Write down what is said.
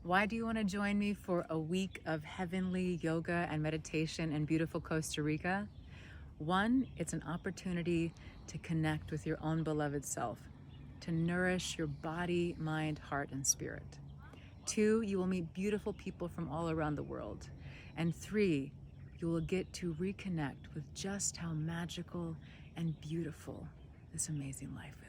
Why do you want to join me for a week of heavenly yoga and meditation in beautiful Costa Rica? One, it's an opportunity to connect with your own beloved self, to nourish your body, mind, heart, and spirit. Two, you will meet beautiful people from all around the world. And three, you will get to reconnect with just how magical and beautiful this amazing life